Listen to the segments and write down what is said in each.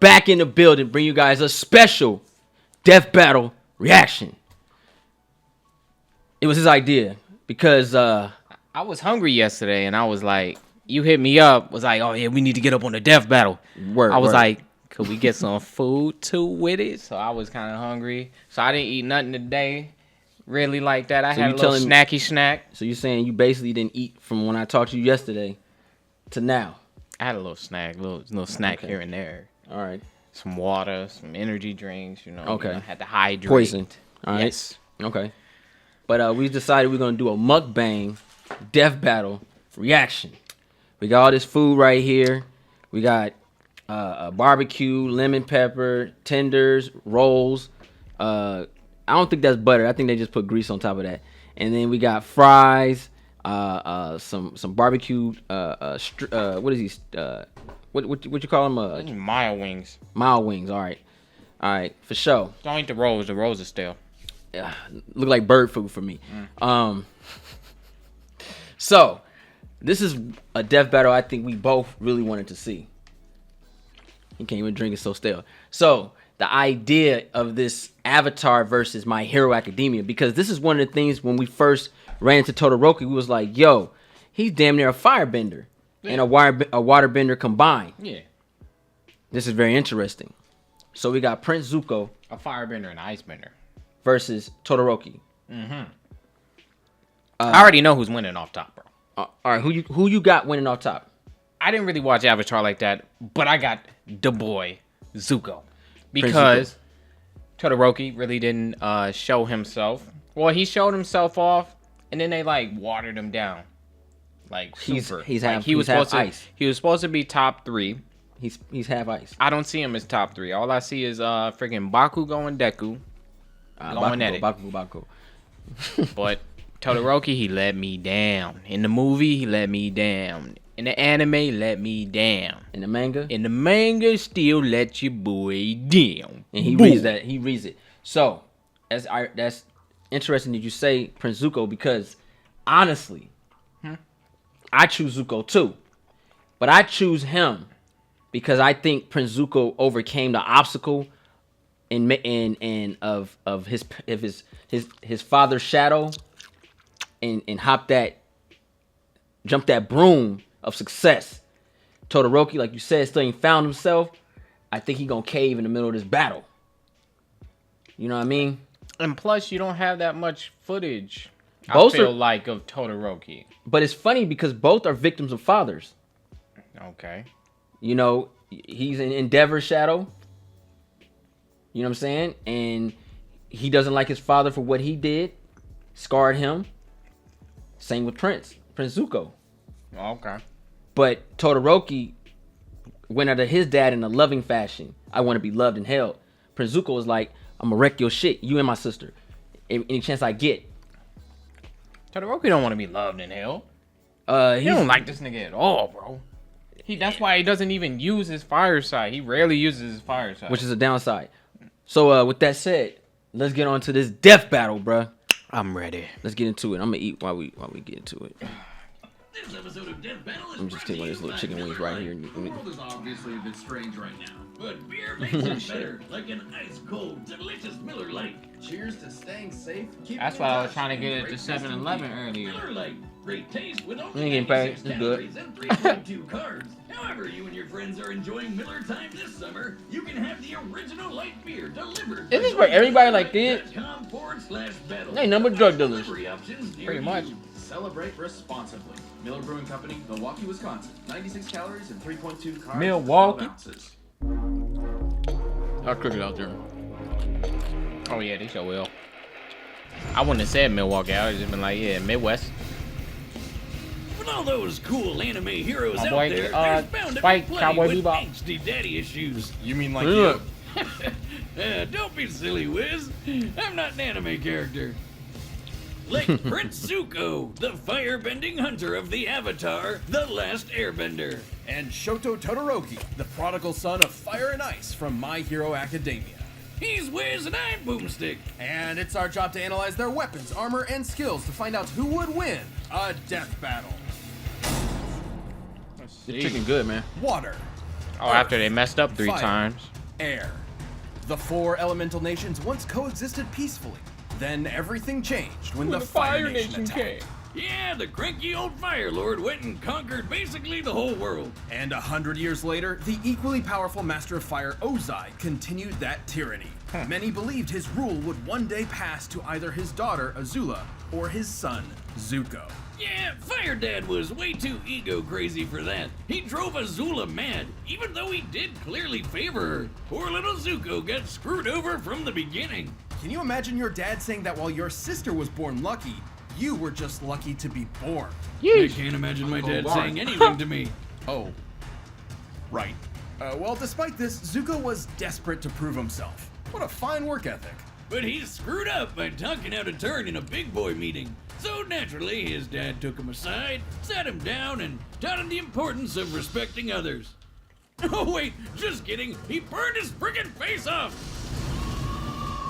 back in the building, bring you guys a special death battle reaction. It was his idea because I was hungry yesterday, and I was like, you hit me up, was like, oh yeah, we need to get up on the death battle. I was like, could we get some food too with it? So I was kind of hungry, so I didn't eat nothing today. Really like that. I had a little snacky snack. So you're saying you basically didn't eat from when I talked to you yesterday to now? I had a little snack, little snack here and there. All right. Some water, some energy drinks, Okay. Had to hydrate. Poison. All right. Yes. Okay. But we decided we're going to do a mukbang death battle reaction. We got all this food right here. We got barbecue, lemon pepper, tenders, rolls. I don't think that's butter. I think they just put grease on top of that. And then we got fries, some barbecue. What is these? What you call them? Mild wings. Mild wings. All right, for sure. Don't eat the rolls. The rolls are stale. Yeah, look like bird food for me. So this is a death battle I think we both really wanted to see. You can't even drink it, so stale. So the idea of this Avatar versus My Hero Academia, because this is one of the things when we first ran into Todoroki, we was like, yo, he's damn near a firebender and a waterbender combined. Yeah. This is very interesting. So we got Prince Zuko, a firebender and an icebender, versus Todoroki. I already know who's winning off top, bro. All right, who you got winning off top? I didn't really watch Avatar like that, but I got the boy Zuko because Todoroki really didn't show himself. Well, he showed himself off, and then they like watered him down, like super. He was supposed to be top 3. He's half ice. I don't see him as top 3. All I see is freaking Bakugo and Deku going at it. Bakugo. But Todoroki, he let me down. In the movie, he let me down. In the anime, he let me down. In the manga? In the manga, still let your boy down. And he reads that. He reads it. So, that's interesting that you say Prince Zuko, because honestly, I choose Zuko too. But I choose him because I think Prince Zuko overcame the obstacle of his father's shadow and jumped that broom of success. Todoroki, like you said, still ain't found himself. I think he gonna cave in the middle of this battle. You know what I mean? And plus, you don't have that much footage, both I feel like, of Todoroki. But it's funny because both are victims of fathers. Okay. You know, he's in Endeavor's shadow. You know what I'm saying? And he doesn't like his father for what he did. Scarred him. Same with Prince Zuko. Okay. But Todoroki went out of his dad in a loving fashion. I want to be loved and held. Prince Zuko was like, I'm gonna wreck your shit, you and my sister, any chance I get. Todoroki don't want to be loved and held. He don't like this nigga at all, bro. That's why he doesn't even use his fire side. He rarely uses his fire side, which is a downside. So with that said, let's get on to this death battle, bruh. I'm ready. Let's get into it. I'm gonna eat while we get into it. This episode of Death Battle is I'm just taking one of these little chicken wings right here. The world is obviously a bit strange right now, but beer makes it better, like an ice cold, delicious Miller Lite. Cheers to staying safe. That's why I was trying to get it to 7-Eleven earlier. Miller Lite, great taste with You only ain't getting paid. 96 It's good. calories and 3.2 carbs. However, you and your friends are enjoying Miller time this summer, you can have the original light beer delivered. Isn't this where everybody like this? .com/battle. Ain't number drug dealers. Pretty much. Celebrate responsibly. Miller Brewing Company, Milwaukee, Wisconsin. 96 calories and 3.2 carbs. Milwaukee? 12 ounces. I'll cook it out there. Oh yeah, they sure will. I wouldn't have said Milwaukee. I would have just been like, yeah, Midwest. With all those cool anime heroes My out boy, there, there's bound to Spike, be Cowboy plenty with Bebop. HD daddy issues. You mean like Yeah. you? Don't be silly, Wiz. I'm not an anime character. Like Prince Zuko, the firebending hunter of the Avatar, The Last Airbender. And Shoto Todoroki, the prodigal son of fire and ice from My Hero Academia. He's Wiz and I'm Boomstick. And it's our job to analyze their weapons, armor, and skills to find out who would win a death battle. The chicken good, man. Water. Oh, after they messed up 3 Fire. times. Air. The 4 elemental nations once coexisted peacefully. Then everything changed when the Fire Nation attacked. Yeah, the cranky old Fire Lord went and conquered basically the whole world. And 100 years later, the equally powerful Master of Fire Ozai continued that tyranny. Many believed his rule would one day pass to either his daughter Azula or his son Zuko. Yeah, Fire Dad was way too ego crazy for that. He drove Azula mad, even though he did clearly favor her. Poor little Zuko got screwed over from the beginning. Can you imagine your dad saying that while your sister was born lucky, you were just lucky to be born? I can't imagine my dad saying anything to me. Oh, right. Well, despite this, Zuko was desperate to prove himself. What a fine work ethic. But he screwed up by talking out of turn in a big boy meeting. So naturally, his dad took him aside, sat him down, and taught him the importance of respecting others. Oh wait, just kidding. He burned his frickin' face off.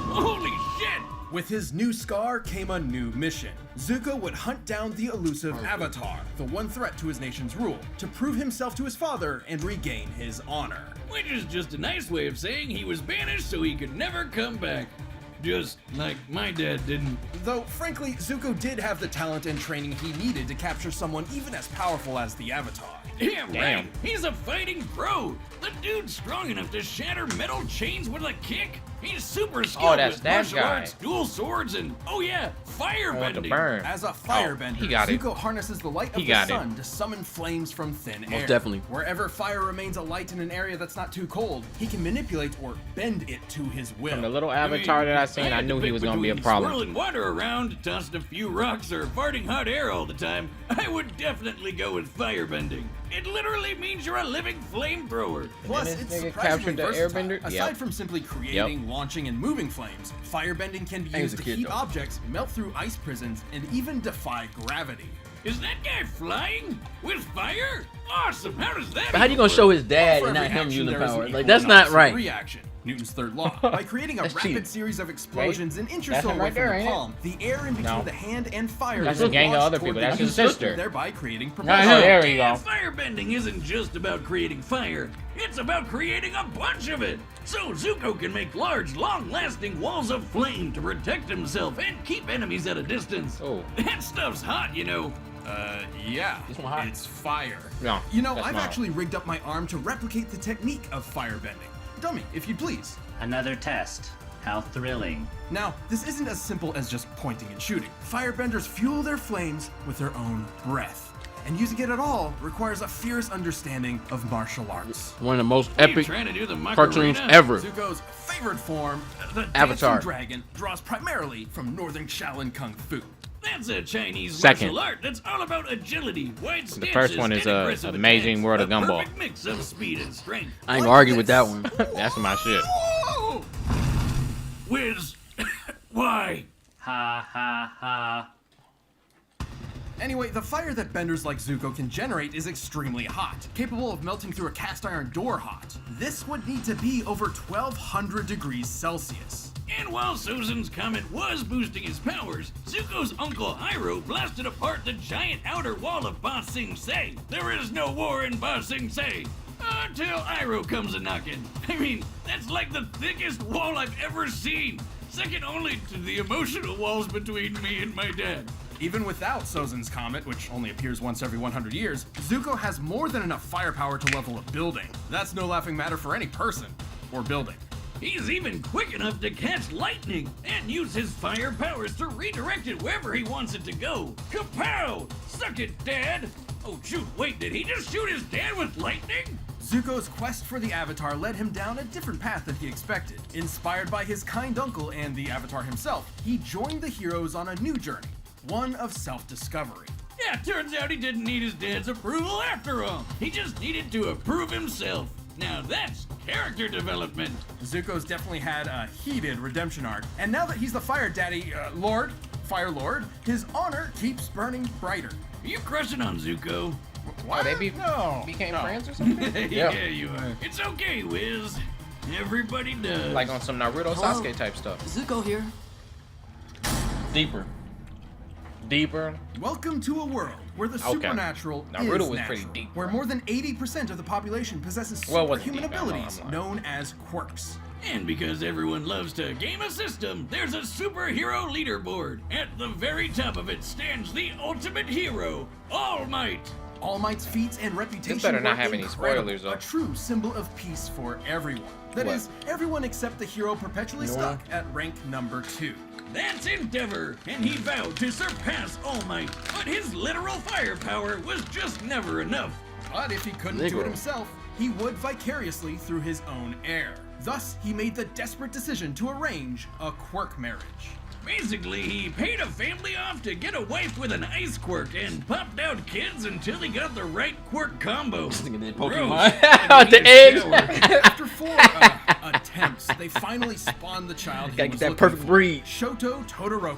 Holy shit! With his new scar came a new mission. Zuko would hunt down the elusive Avatar, the one threat to his nation's rule, to prove himself to his father and regain his honor. Which is just a nice way of saying he was banished so he could never come back. Just like my dad didn't. Though, frankly, Zuko did have the talent and training he needed to capture someone even as powerful as the Avatar. Yeah, Damn. right. He's a fighting pro. The dude's strong enough to shatter metal chains with a kick. He's super skilled that's with that martial guy. arts, dual swords, and oh yeah, fire I want to bending. burn. As a firebender, he got it. Zuko harnesses the light of He the got it. sun to summon flames from thin air. definitely. Wherever fire remains a light in an area that's not too cold, he can manipulate or bend it to his will. From the little avatar that I seen, I knew he was gonna be a problem. Swirling water around, tossing a few rocks, or farting hot air all the time, I would definitely go with firebending. It literally means you're a living flamethrower. Plus, And this it's nigga surprisingly captured the versatile. airbender? Aside Yep. from simply creating, launching, and moving flames, firebending can be He was used a to kid, heat though. objects, melt through ice prisons, and even defy gravity. Is that guy flying? With fire? Awesome, how does that But how you even gonna work? show his dad For and not every him action, using there is an power? equal Like that's and not opposite right. Reaction. Newton's third law. By creating a That's rapid cheap. series of explosions an inch or That's so him away right there, from the ain't it? palm, the air in between No. the hand and fire That's is a gang of launched other toward people. the That's his user, sister. thereby creating Oh, propulsion. there you Yeah, go. firebending isn't just about creating fire. It's about creating a bunch of it. So Zuko can make large, long-lasting walls of flame to protect himself and keep enemies at a distance. Oh. That stuff's hot, you know. Yeah, This one hot. it's fire. No, You know, that's I've not. actually rigged up my arm to replicate the technique of firebending. Dummy, if you'd please. Another test. How thrilling. Now, this isn't as simple as just pointing and shooting. Firebenders fuel their flames with their own breath. And using it at all requires a fierce understanding of martial arts. One of the most Are you epic trying to do the cartoons Macarena? ever. Zuko's favorite form, the Avatar. Dancing Dragon, draws primarily from Northern Shaolin Kung Fu. That's a Chinese Second. martial art that's all about agility, wide stances, first one is, and aggressive Amazing attacks. World of A Gumball. perfect mix of speed and strength. I ain't gonna argue with that one. That's my shit. Wiz, why? Ha ha ha. Anyway, the fire that benders like Zuko can generate is extremely hot, capable of melting through a cast iron door hot. This would need to be over 1200 degrees Celsius. And while Sozin's comet was boosting his powers, Zuko's uncle Iroh blasted apart the giant outer wall of Ba Sing Se. There is no war in Ba Sing Se. Until Iroh comes a-knockin'. I mean, that's like the thickest wall I've ever seen. Second only to the emotional walls between me and my dad. Even without Sozin's comet, which only appears once every 100 years, Zuko has more than enough firepower to level a building. That's no laughing matter for any person or building. He's even quick enough to catch lightning and use his fire powers to redirect it wherever he wants it to go. Kapow! Suck it, Dad! Oh shoot, wait, did he just shoot his dad with lightning? Zuko's quest for the Avatar led him down a different path than he expected. Inspired by his kind uncle and the Avatar himself, he joined the heroes on a new journey, one of self-discovery. Yeah, turns out he didn't need his dad's approval after all. He just needed to approve himself. Now that's character development. Zuko's definitely had a heated redemption arc, and now that he's the Fire Daddy, Fire Lord, his honor keeps burning brighter. Are you crushing on Zuko? Oh, they became friends or something? Yeah, you are. It's okay, Wiz. Everybody does. Like on some Naruto Sasuke type stuff. Zuko here. Deeper. Deeper. Welcome to a world where the supernatural Naruto is was pretty natural, deep, where bro. more than 80% of the population possesses Well, it wasn't superhuman deep, I'm lying. abilities known as quirks. And because everyone loves to game a system, there's a superhero leaderboard. At the very top of it stands the ultimate hero, All Might. All Might's feats and reputation better not were have any incredible, spoilers, though. a true symbol of peace for everyone. That is, everyone except the hero perpetually stuck at rank number 2. That's Endeavor, and he vowed to surpass All Might, but his literal firepower was just never enough. But if he couldn't do it himself, he would vicariously through his own heir. Thus, he made the desperate decision to arrange a quirk marriage. Basically, he paid a family off to get a wife with an ice quirk and popped out kids until he got the right quirk combo. Pokemon. Gross. The eggs. After 4 attempts, they finally spawned the child he Gotta was get that looking perfect for, breed. Shoto Todoroki.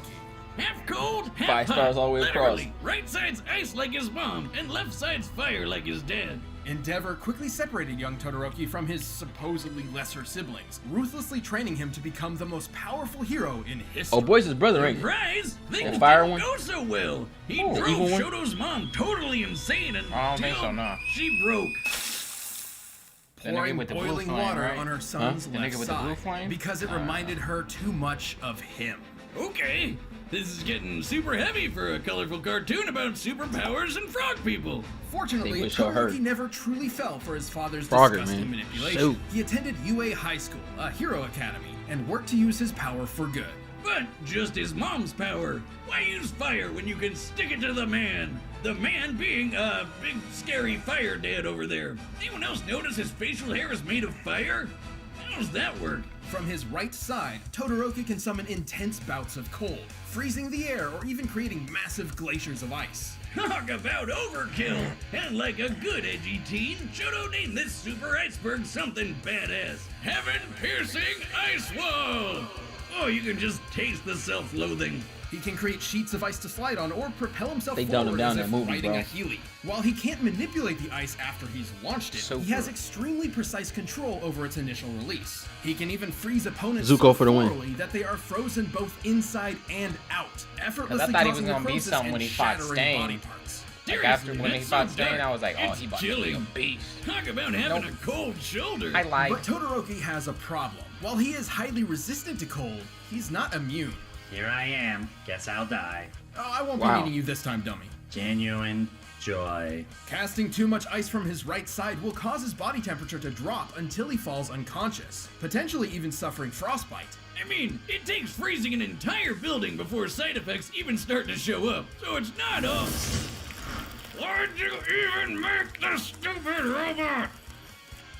Half cold, half 5 hot. stars all the way across. Literally, right side's ice like his mom, and left side's fire like his dad. Endeavor quickly separated young Todoroki from his supposedly lesser siblings, ruthlessly training him to become the most powerful hero in history. Oh, boy's his brother, ain't he? Surprise! Things fire didn't one? go so well. He Oh, drove evil one? Shoto's mom totally insane until I don't think so, no. she broke. The nigga Pouring with the blue boiling flame, water right? on her son's The left nigga with the blue side flame? because it reminded her too much of him. Okay, this is getting super heavy for a colorful cartoon about superpowers and frog people. Fortunately, would show her. Todoroki never truly fell for his father's Frogger, disgusting man. manipulation. Shoot. He attended UA High School, a hero academy, and worked to use his power for good. But just his mom's power. Why use fire when you can stick it to the man? The man being a big scary fire dad over there. Anyone else notice his facial hair is made of fire? How does that work? From his right side, Todoroki can summon intense bouts of cold, freezing the air or even creating massive glaciers of ice. Talk about overkill! And like a good edgy teen, Shoto named this super iceberg something badass. Heaven-piercing ice wall! Oh, you can just taste the self-loathing. He can create sheets of ice to slide on or propel himself They dumbed him forward down as in if that movie, riding bro. a Healy. While he can't manipulate the ice after he's launched it, So he has good. extremely precise control over its initial release. He can even freeze opponents Zuko so for the win. thoroughly that they are frozen both inside and out, effortlessly thought he was causing gonna be necrosis something and when he fought shattering Stain. body parts. Like after when he That's fought so Stain, dark. I was like, oh, It's he about to be a chilling. beast. Talk about having a cold shoulder. I like. But Todoroki has a problem. While he is highly resistant to cold, he's not immune. Here I am. Guess I'll die. Oh, I won't Wow. be needing you this time, dummy. Genuine joy. Casting too much ice from his right side will cause his body temperature to drop until he falls unconscious, potentially even suffering frostbite. I mean, it takes freezing an entire building before side effects even start to show up, so it's not all. Why'd you even make the stupid robot?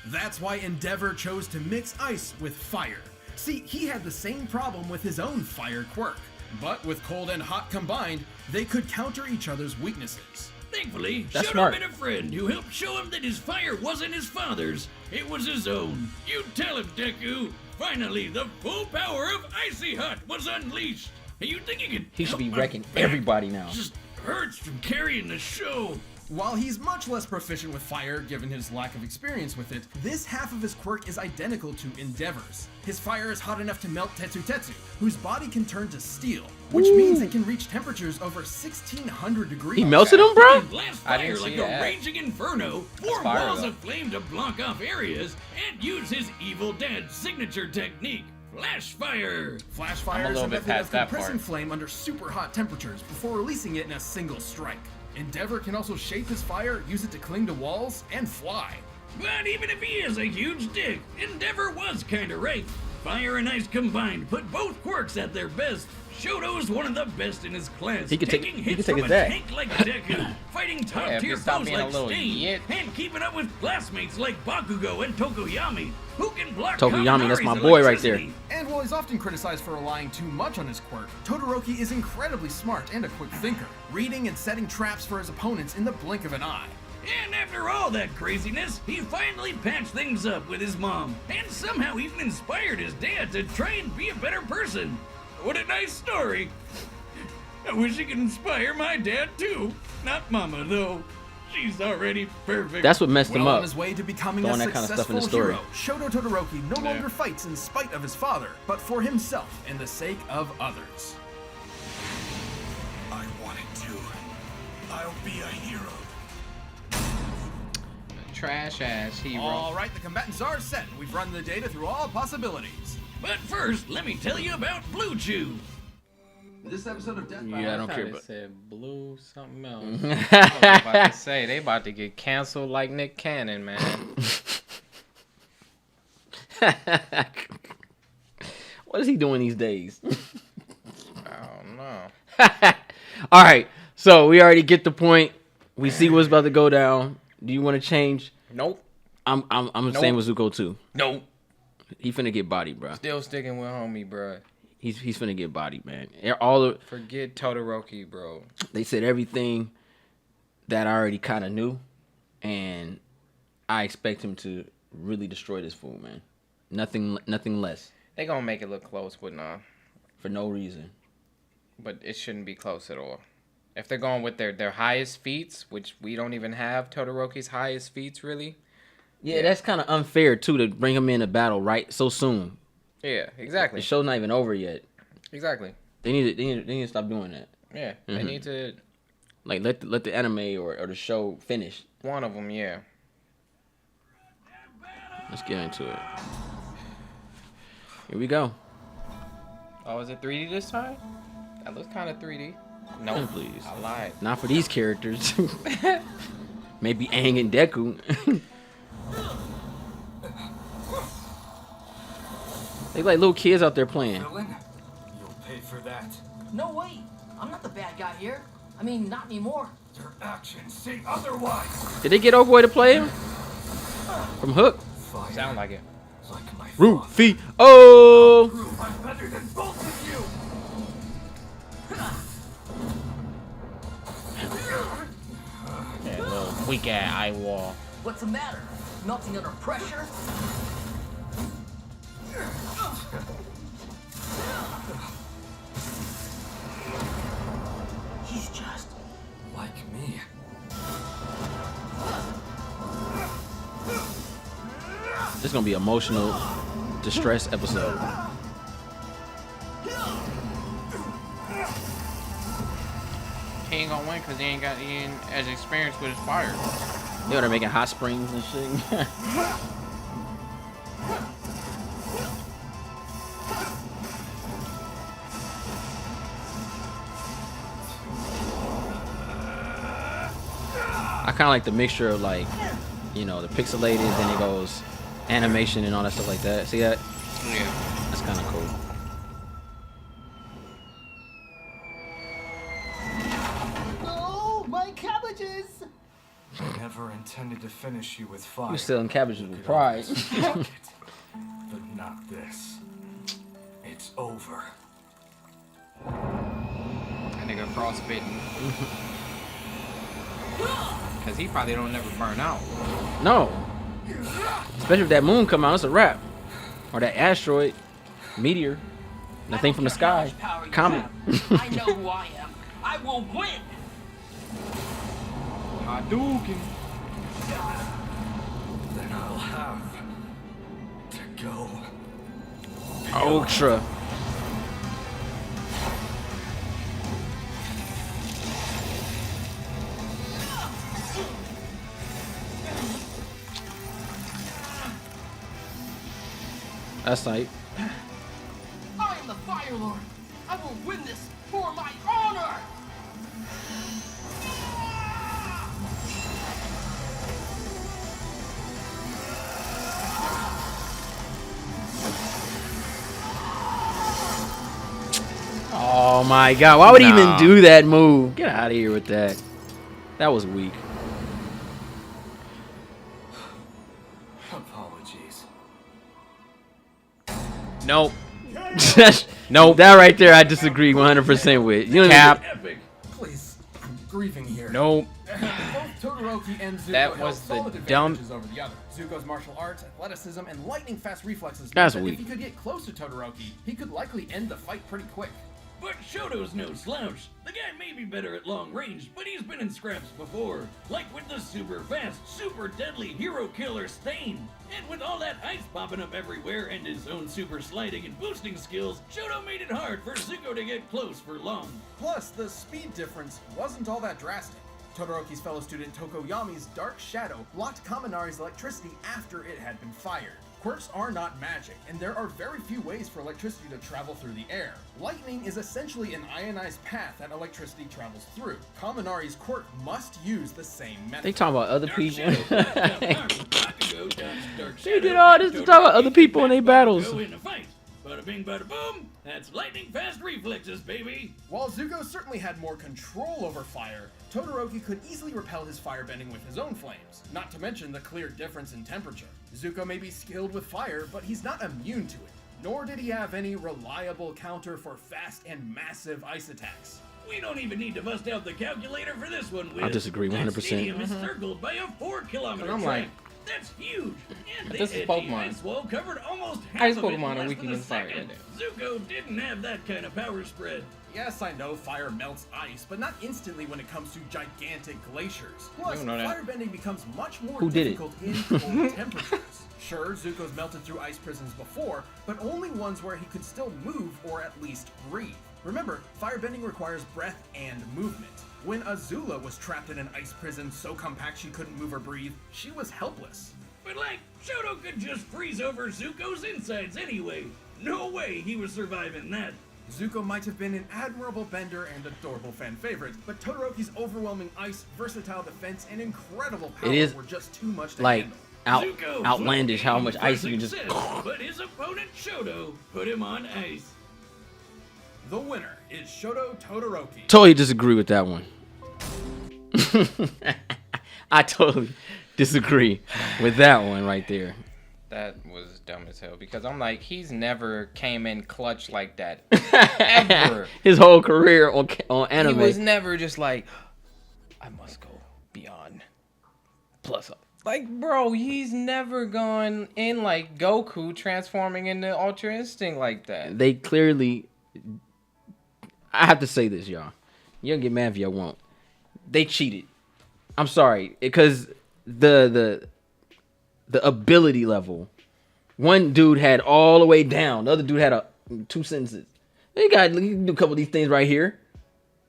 That's why Endeavor chose to mix ice with fire. See, he had the same problem with his own fire quirk. But with cold and hot combined, they could counter each other's weaknesses. Thankfully, That's Shoto smart. met a friend who helped show him that his fire wasn't his father's, it was his own. You tell him, Deku. Finally, the full power of Icy Hut was unleashed. And you think you could He should be help my wrecking back? everybody now. Just hurts from carrying the show. While he's much less proficient with fire given his lack of experience with it, this half of his quirk is identical to Endeavor's. His fire is hot enough to melt Tetsu, whose body can turn to steel, which means it can reach temperatures over 1600 degrees. He melted him, bro? Blast I fire didn't like see a that. raging inferno, form fire, walls though. of flame to block off areas, and use his evil dad's signature technique, flash fire. Flash I'm fire a is little a bit method of past that compressing part. flame under super hot temperatures before releasing it in a single strike. Endeavor can also shape his fire, use it to cling to walls, and fly. But even if he is a huge dick, Endeavor was kinda right. Fire and ice combined put both quirks at their best. Shoto's one of the best in his class, He could take- taking he hits could take from his a dad. tank like Deku, fighting Yeah, if top-tier you stop foes being a like little Stain, yit. and keeping up with classmates like Bakugo and Tokoyami, who can block Tokoyami, that's my Kaminari's boy right there. electricity. And while he's often criticized for relying too much on his quirk, Todoroki is incredibly smart and a quick thinker, reading and setting traps for his opponents in the blink of an eye. And after all that craziness, he finally patched things up with his mom, and somehow even inspired his dad to try and be a better person. What a nice story. I wish I could inspire my dad too. Not Mama, though. She's already perfect. That's what messed him Well on up. his way to becoming a Throwing that kind of stuff in successful the hero, Shoto Todoroki no Yeah. longer fights in spite of his father, but for himself and the sake of others. I wanted you. I'll be a hero. Trash ass hero. All right, the combatants are set. We've run the data through all possibilities. But first, let me tell you about Blue Chew. This episode of Death Yeah, I don't care They about. said blue something else. I was about to say they about to get canceled like Nick Cannon, man. What is he doing these days? I don't know. All right, so we already get the point. We see what's about to go down. Do you want to change? Nope. I'm the same with Zuko too. Nope. He finna get bodied, bro. Still sticking with homie, bro. He's finna get bodied, man. All the Forget Todoroki, bro. they said everything that I already kind of knew, and I expect him to really destroy this fool, man. Nothing less, They gonna make it look close, but nah. for no reason. But it shouldn't be close at all. If they're going with their highest feats, which we don't even have Todoroki's highest feats, really. Yeah, that's kind of unfair too to bring him in a battle right so soon. Yeah, The exactly. show's not even over yet. Exactly. They need to stop doing that. Yeah, they need to. Like let the anime or the show finish. One of them, yeah. Let's get into it. Here we go. Oh, is it 3D this time? That looks kind of 3D. No, Oh, please. I lied. Not for these characters. Maybe Aang and Deku. They like little kids out there playing. Villain, you'll pay for that. No way! I'm not the bad guy here. I mean, not anymore. Your actions say otherwise. Did they get Old Boy to play him? From Hook? Fire, Sound like it. like my father. Rufy. Oh! Prove I'm better than both of you. Yeah, little weak ass eye wall. What's the matter? Melting under pressure? He's just... Like me. This is gonna be emotional distress episode. He ain't gonna win because he ain't as experienced with his fire. You know they're making hot springs and shit. I kind of like the mixture of like, you know, the pixelated, then it goes animation and all that stuff like that. See that? Yeah. That's kind of cool. Oh, my cabbages! I never intended to finish you with fire. You're selling cabbages with pride. But not this. It's over. That nigga frostbitten. Because he probably don't never burn out. No. Especially if that moon come out, it's a wrap. Or that asteroid, meteor, that thing from the sky, comet. I know who I am. I will win! Hadouken. Then I'll have to go. Ultra. That's tight. I am the Fire Lord! I will win this for my honor! Oh my god, why would he even Nah. do that move? Get out of here with that. That was weak. Apologies. Nope. No, that right there I disagree 100% with. You know, Cap. Epic. Please, I'm grieving here. Nope. Both Todoroki and Zuko That held was the solid dumb- advantages over the other. Zuko's martial arts, athleticism, and lightning-fast reflexes. That's meant that weak. If he could get close to Todoroki, he could likely end the fight pretty quick. But Shoto's no slouch. The guy may be better at long range, but he's been in scraps before. Like with the super fast, super deadly hero killer Stain. And with all that ice popping up everywhere and his own super sliding and boosting skills, Shoto made it hard for Zuko to get close for long. Plus, the speed difference wasn't all that drastic. Todoroki's fellow student Tokoyami's Dark Shadow blocked Kaminari's electricity after it had been fired. Quirks are not magic, and there are very few ways for electricity to travel through the air. Lightning is essentially an ionized path that electricity travels through. Kaminari's quirk must use the same method. They talking about other Dark people. Shadow blacked out Bakugo, dodged Dark They Shadow, did all this to and talk about other Todoroki people in their met battles. Bakugo in a fight. Bada bing, bada boom. That's lightning fast reflexes, baby. While Zuko certainly had more control over fire, Todoroki could easily repel his firebending with his own flames, not to mention the clear difference in temperature. Zuko may be skilled with fire, but he's not immune to it, nor did he have any reliable counter for fast and massive ice attacks. We don't even need to bust out the calculator for this one, Wiz. I disagree 100%. That stadium is circled by a 4-kilometer And I'm track. like, That's huge. And this the is edgy Pokemon. ice wall covered almost half Ice of it in Pokemon are less weak than a against fire, second. goddamn. Zuko didn't have that kind of power spread. Yes, I know fire melts ice, but not instantly when it comes to gigantic glaciers. Plus, don't know that. firebending becomes much more Who did it? difficult in cold temperatures. Sure, Zuko's melted through ice prisons before, but only ones where he could still move or at least breathe. Remember, firebending requires breath and movement. When Azula was trapped in an ice prison so compact she couldn't move or breathe, she was helpless. But like, Shoto could just freeze over Zuko's insides anyway. No way he was surviving that. Zuko might have been an admirable bender and adorable fan favorite, but Todoroki's overwhelming ice, versatile defense, and incredible power It is, were just too much to like handle. Zuko outlandish how flew much for ice you can just. success, but his opponent Shoto put him on ice. The winner is Shoto Todoroki. Totally disagree with that one. I totally disagree with that one right there. That was dumb as hell because I'm like, he's never came in clutch like that ever. His whole career on anime. He was never just like, I must go beyond plus up. Like, bro, he's never gone in like Goku transforming into Ultra Instinct like that. They clearly. I have to say this, y'all. You can get mad if y'all want. They cheated. I'm sorry, because the ability level. One dude had all the way down. The other dude had 2 sentences. You can do a couple of these things right here.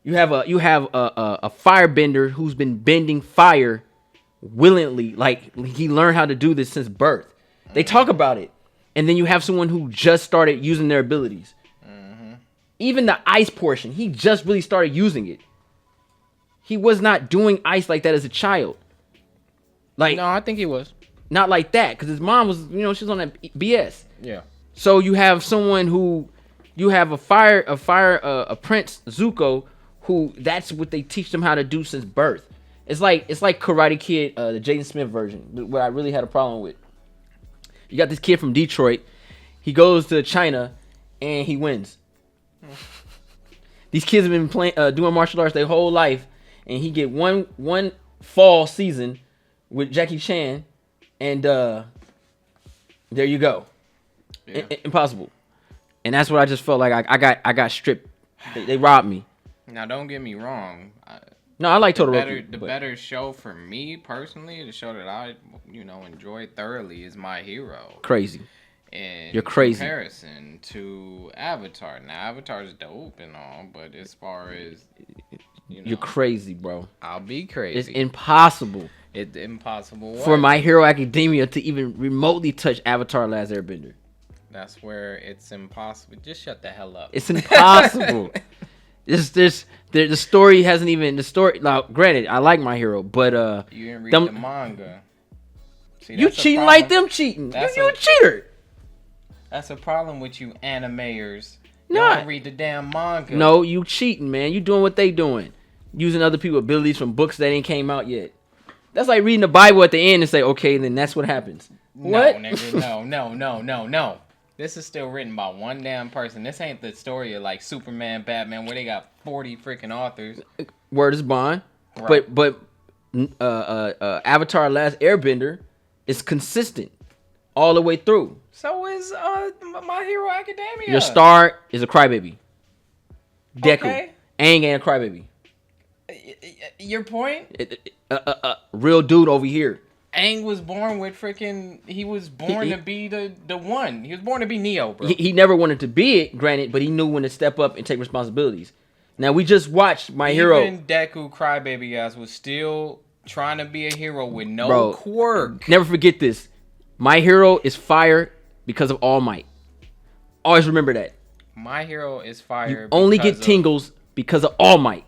You have a firebender who's been bending fire willingly, like he learned how to do this since birth. They talk about it, and then you have someone who just started using their abilities. Even the ice portion, he just really started using it. He was not doing ice like that as a child. Like, No, I think he was. not like that, because his mom was, she was on that BS. Yeah. So you have someone who, you have a prince, Zuko, who that's what they teach them how to do since birth. It's like Karate Kid, the Jaden Smith version, what I really had a problem with. You got this kid from Detroit. He goes to China, and he wins. These kids have been doing martial arts their whole life, and he get one fall season with Jackie Chan, and there you go. Yeah. Impossible. And that's what I just felt like I got stripped. They robbed me. Now, don't get me wrong. No, I like Todoroki. The better show for me personally, the show that I enjoy thoroughly is My Hero. Crazy. In You're crazy. comparison to Avatar. Now, Avatar's dope and all, but as far as You're crazy, bro. I'll be crazy. It's impossible It's impossible for My Hero Academia to even remotely touch Avatar: Last Airbender. That's where it's impossible. Just shut the hell up. It's impossible. The story hasn't even Now, granted, I like My Hero, but You didn't read them- the manga. See, you that's a cheating like problem. them cheating. That's You a a- cheater. That's a problem with you animators. Nah. Don't read the damn manga. No, you cheating, man. You doing what they doing. Using other people's abilities from books that ain't came out yet. That's like reading the Bible at the end and say, okay, then that's what happens. What? No, nigga, no. This is still written by one damn person. This ain't the story of like Superman, Batman, where they got 40 freaking authors. Word is bond. Right. But Avatar: Last Airbender is consistent all the way through. So is My Hero Academia. Your star is a crybaby. Deku. Okay. Aang ain't a crybaby. Your point? Real dude over here. Aang was born with freaking. He was born to be the one. He was born to be Neo, bro. He never wanted to be it, granted, but he knew when to step up and take responsibilities. Now we just watched My Hero. Even Deku crybaby ass was still trying to be a hero with no quirk. Never forget this. My Hero is fire because of All Might. Always remember that. My Hero is fire. You only get tingles because of All Might.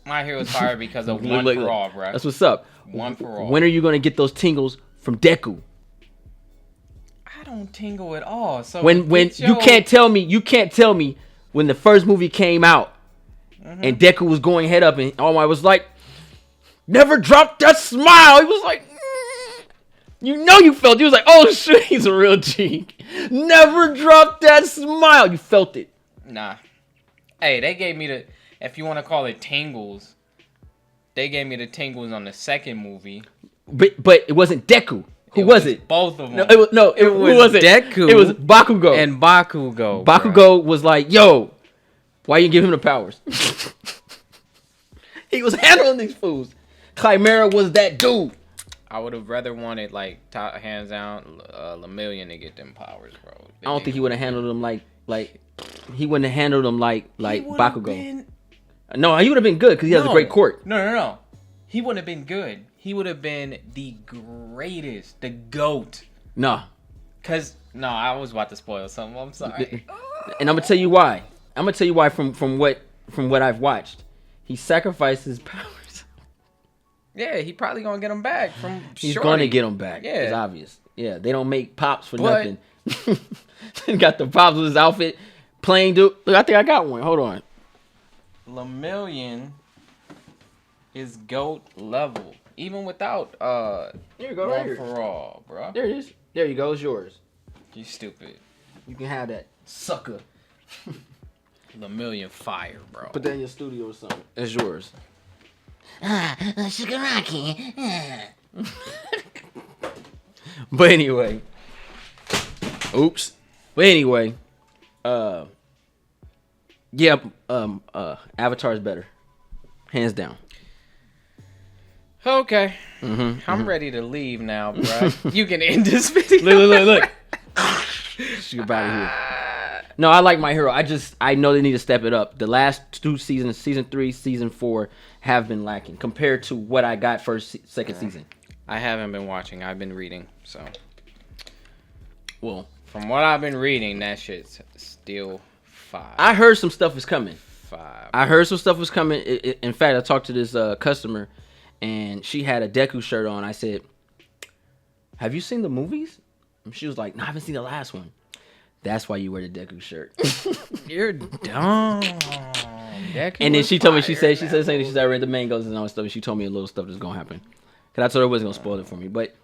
My Hero is fire because of one Look, for all, bro. That's what's up. One for all. When are you gonna get those tingles from Deku? I don't tingle at all. So When you can't tell me when the first movie came out and Deku was going head up and All Might was like, never drop that smile. He was like, you know you felt it. He was like, oh shit, he's a real G. Never drop that smile. You felt it. Nah. Hey, they gave me the, if you want to call it tingles, they gave me the tingles on the second movie. But it wasn't Deku. Who was it? Both of them. Who was it? Deku. It was Bakugo. And Bakugo. Bakugo was like, yo, why you give him the powers? He was handling these fools. Chimera was that dude. I would have rather wanted, like, hands down, Lemillion to get them powers, bro. I don't think he would have handled them like he wouldn't have handled them like Bakugo. No, he would have been good because he has a great court. No. He wouldn't have been good. He would have been the greatest, the GOAT. No. I was about to spoil something. I'm sorry. And I'm gonna tell you why. From what I've watched. He sacrificed his powers. Yeah, he probably gonna get them back from. He's Shorty. gonna get them back. Yeah, it's obvious. Yeah, they don't make pops for nothing. Got the pops with his outfit. Plain dude. Look, I think I got one. Hold on. Lemillion is GOAT level, even without Here you go, right one here. for all, bro. There it is. There you go. It's yours. You stupid. You can have that sucker. Lemillion fire, bro. Put that in your studio or something. It's yours. Shigaraki. But anyway. Oops. But anyway. Yeah. Avatar's better. Hands down. Okay. I'm ready to leave now, bro. You can end this video. Look. Shoot out of here. No, I like My Hero. I know they need to step it up. The last two seasons, season 3, season 4, have been lacking compared to what I got second season. I haven't been watching. I've been reading. So, Well, from what I've been reading, that shit's still 5. I heard some stuff is coming. 5. I heard some stuff was coming. In fact, I talked to this customer, and she had a Deku shirt on. I said, "Have you seen the movies?" And she was like, "No, I haven't seen the last one." That's why you wear the Deku shirt. You're dumb. And then she told me, she said I read the mangoes and all that stuff, and she told me a little stuff that's gonna happen. Cause I told her it wasn't gonna spoil it for me. But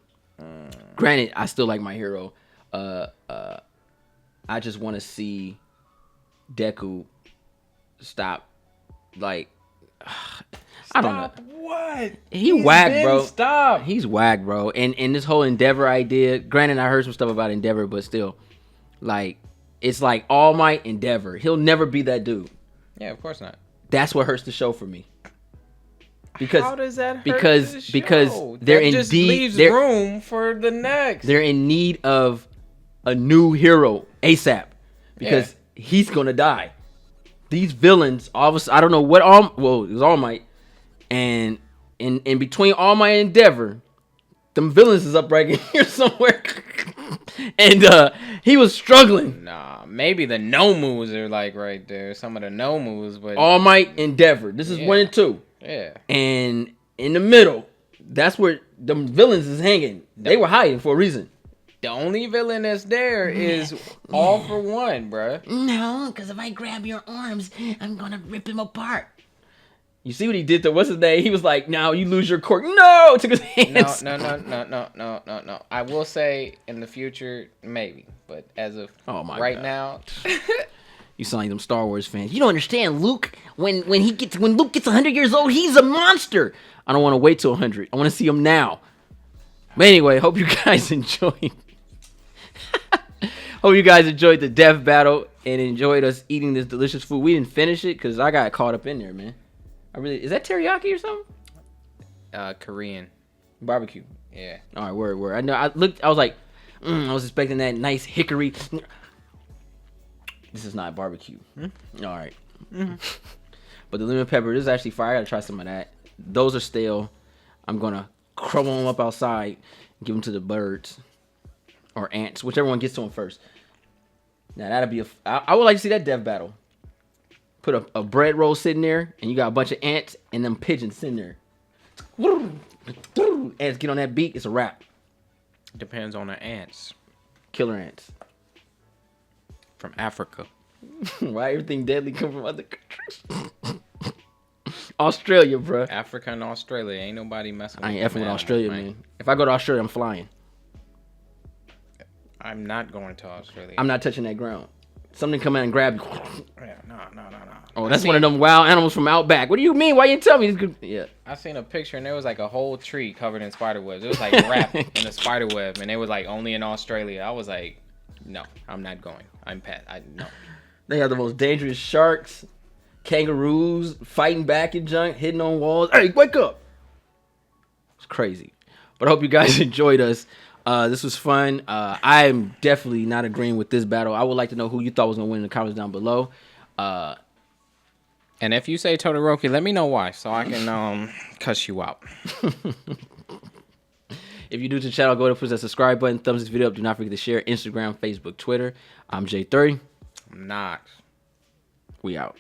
granted, I still like My Hero. I just want to see Deku stop. Like, I don't know. What? He's whack, bro. Stop. He's whack, bro. And this whole Endeavor idea. Granted, I heard some stuff about Endeavor, but still, like, it's like All Might Endeavor. He'll never be that dude. Yeah, of course not. That's what hurts the show for me. Because how does that hurt because the show? because they're that in just deed leaves they're, room for the next. they're in need of a new hero ASAP because he's gonna die. These villains, all of a sudden, I don't know what it was All Might, and in between All Might and Endeavor, them villains is up right here somewhere, and he was struggling. Nah, maybe the no moves are like right there. Some of the no moves, but All Might, Endeavor. This is 1 and 2. Yeah. And in the middle, that's where the villains is hanging. They were hiding for a reason. The only villain that's there is All for One, bruh. No, because if I grab your arms, I'm gonna rip him apart. You see what he did to what's his name? He was like, "Now you lose your cork." No, took his hands. No. I will say in the future, maybe, but as of right now, you sound like them Star Wars fans. You don't understand, Luke. When Luke gets 100 years old, he's a monster. I don't want to wait till 100. I want to see him now. But anyway, hope you guys enjoyed. Hope you guys enjoyed the death battle. and enjoyed us eating this delicious food. We didn't finish it because I got caught up in there, man. Is that teriyaki or something? Korean. Barbecue. Yeah. All right, word. I know. I was like, I was expecting that nice hickory. This is not barbecue. All right. But the lemon pepper, this is actually fire. I gotta try some of that. Those are stale. I'm gonna crumble them up outside and give them to the birds or ants, whichever one gets to them first. Now that'll be I would like to see that death battle. Put a bread roll sitting there, and you got a bunch of ants and them pigeons sitting there. Ants get on that beat, it's a wrap. Depends on the ants. Killer ants. From Africa. Why everything deadly come from other countries? Australia, bro. Africa and Australia. Ain't nobody messing with I ain't them effing with animals, Australia, man. If I go to Australia, I'm flying. I'm not going to Australia. I'm not touching that ground. Something come in and grab you. Yeah, no. Oh, that's one of them wild animals from out back. What do you mean? Why you tell me? Yeah. I seen a picture and there was like a whole tree covered in spider webs. It was like wrapped in a spider web, and it was like only in Australia. I was like, no, I'm not going. I'm pet. No. They have the most dangerous sharks, kangaroos, fighting back and junk, hitting on walls. Hey, wake up! It's crazy. But I hope you guys enjoyed us. This was fun. I am definitely not agreeing with this battle. I would like to know who you thought was going to win in the comments down below. And if you say Todoroki, let me know why, so I can cuss you out. If you're new to the channel, go ahead and push that subscribe button, thumbs this video up. Do not forget to share Instagram, Facebook, Twitter. I'm J3. I'm not. We out.